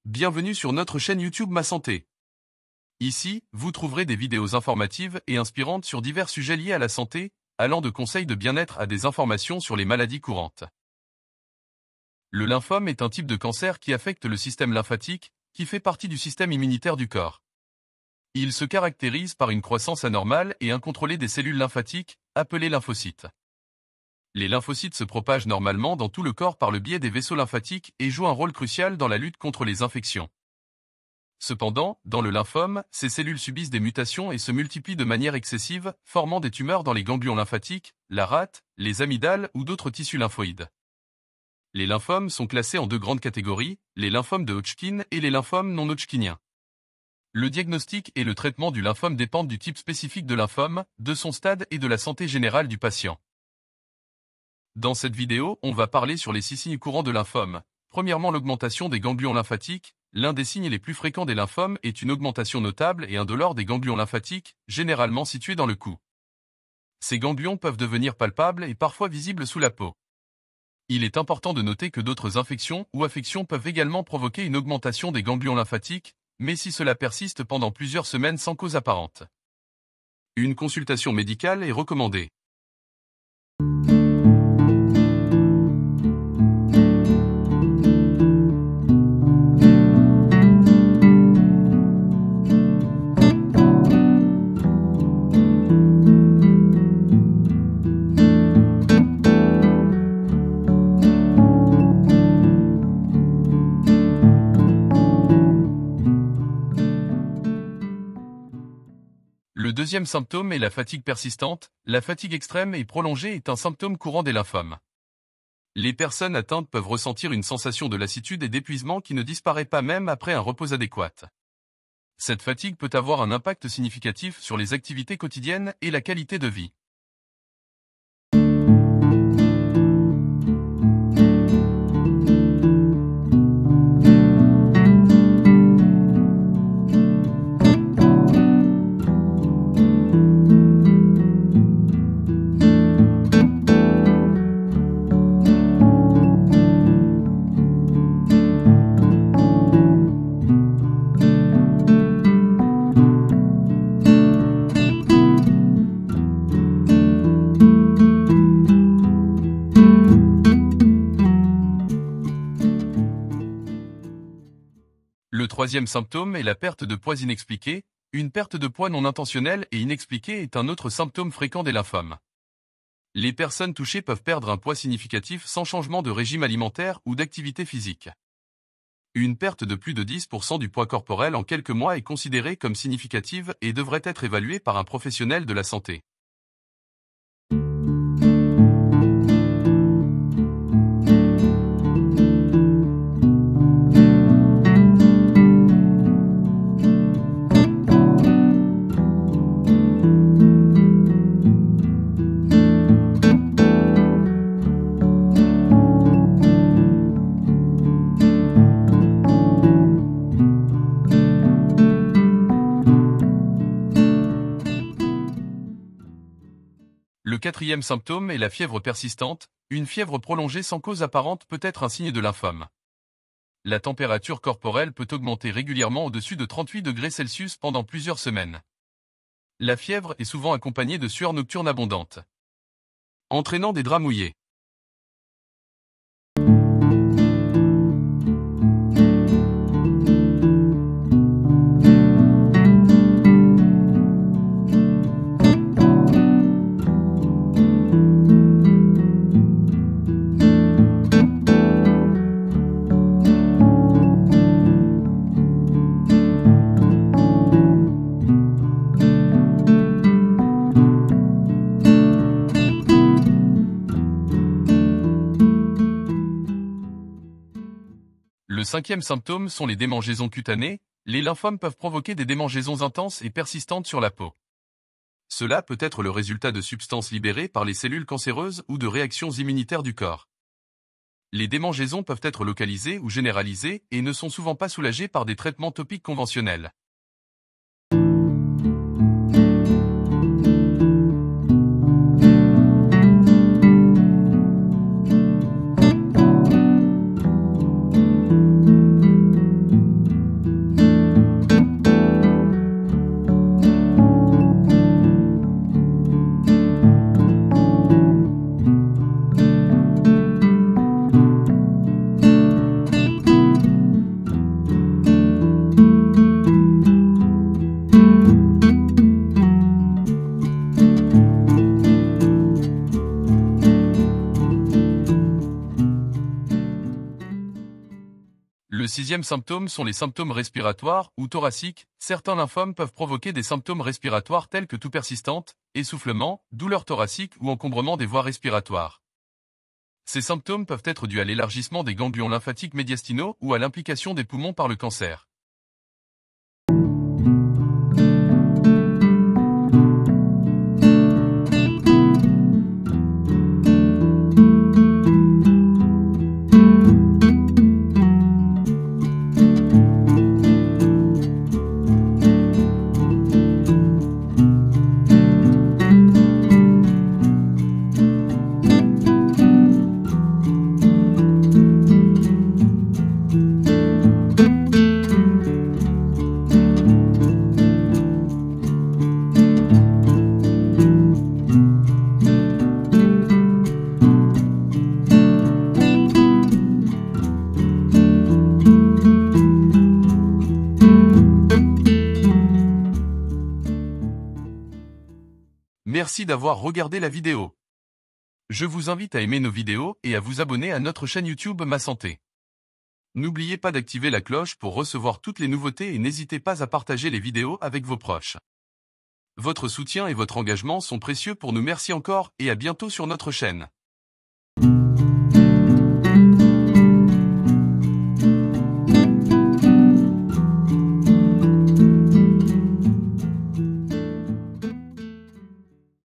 Bienvenue sur notre chaîne YouTube Ma Santé. Ici, vous trouverez des vidéos informatives et inspirantes sur divers sujets liés à la santé, allant de conseils de bien-être à des informations sur les maladies courantes. Le lymphome est un type de cancer qui affecte le système lymphatique, qui fait partie du système immunitaire du corps. Il se caractérise par une croissance anormale et incontrôlée des cellules lymphatiques, appelées lymphocytes. Les lymphocytes se propagent normalement dans tout le corps par le biais des vaisseaux lymphatiques et jouent un rôle crucial dans la lutte contre les infections. Cependant, dans le lymphome, ces cellules subissent des mutations et se multiplient de manière excessive, formant des tumeurs dans les ganglions lymphatiques, la rate, les amygdales ou d'autres tissus lymphoïdes. Les lymphomes sont classés en deux grandes catégories, les lymphomes de Hodgkin et les lymphomes non hodgkiniens. Le diagnostic et le traitement du lymphome dépendent du type spécifique de lymphome, de son stade et de la santé générale du patient. Dans cette vidéo, on va parler sur les 6 signes courants de lymphome. Premièrement, l'augmentation des ganglions lymphatiques. L'un des signes les plus fréquents des lymphomes est une augmentation notable et indolore des ganglions lymphatiques, généralement situés dans le cou. Ces ganglions peuvent devenir palpables et parfois visibles sous la peau. Il est important de noter que d'autres infections ou affections peuvent également provoquer une augmentation des ganglions lymphatiques, mais si cela persiste pendant plusieurs semaines sans cause apparente. Une consultation médicale est recommandée. Le deuxième symptôme est la fatigue persistante. La fatigue extrême et prolongée est un symptôme courant des lymphomes. Les personnes atteintes peuvent ressentir une sensation de lassitude et d'épuisement qui ne disparaît pas même après un repos adéquat. Cette fatigue peut avoir un impact significatif sur les activités quotidiennes et la qualité de vie. Le troisième symptôme est la perte de poids inexpliquée. Une perte de poids non intentionnelle et inexpliquée est un autre symptôme fréquent des lymphomes. Les personnes touchées peuvent perdre un poids significatif sans changement de régime alimentaire ou d'activité physique. Une perte de plus de 10% du poids corporel en quelques mois est considérée comme significative et devrait être évaluée par un professionnel de la santé. Le quatrième symptôme est la fièvre persistante. Une fièvre prolongée sans cause apparente peut être un signe de lymphome. La température corporelle peut augmenter régulièrement au-dessus de 38 degrés Celsius pendant plusieurs semaines. La fièvre est souvent accompagnée de sueur nocturne abondante, entraînant des draps mouillés. Le cinquième symptôme sont les démangeaisons cutanées. Les lymphomes peuvent provoquer des démangeaisons intenses et persistantes sur la peau. Cela peut être le résultat de substances libérées par les cellules cancéreuses ou de réactions immunitaires du corps. Les démangeaisons peuvent être localisées ou généralisées et ne sont souvent pas soulagées par des traitements topiques conventionnels. 6e symptôme sont les symptômes respiratoires ou thoraciques. Certains lymphomes peuvent provoquer des symptômes respiratoires tels que toux persistante, essoufflement, douleur thoracique ou encombrement des voies respiratoires. Ces symptômes peuvent être dus à l'élargissement des ganglions lymphatiques médiastinaux ou à l'implication des poumons par le cancer. Merci d'avoir regardé la vidéo. Je vous invite à aimer nos vidéos et à vous abonner à notre chaîne YouTube Ma Santé. N'oubliez pas d'activer la cloche pour recevoir toutes les nouveautés et n'hésitez pas à partager les vidéos avec vos proches. Votre soutien et votre engagement sont précieux pour nous. Merci encore et à bientôt sur notre chaîne.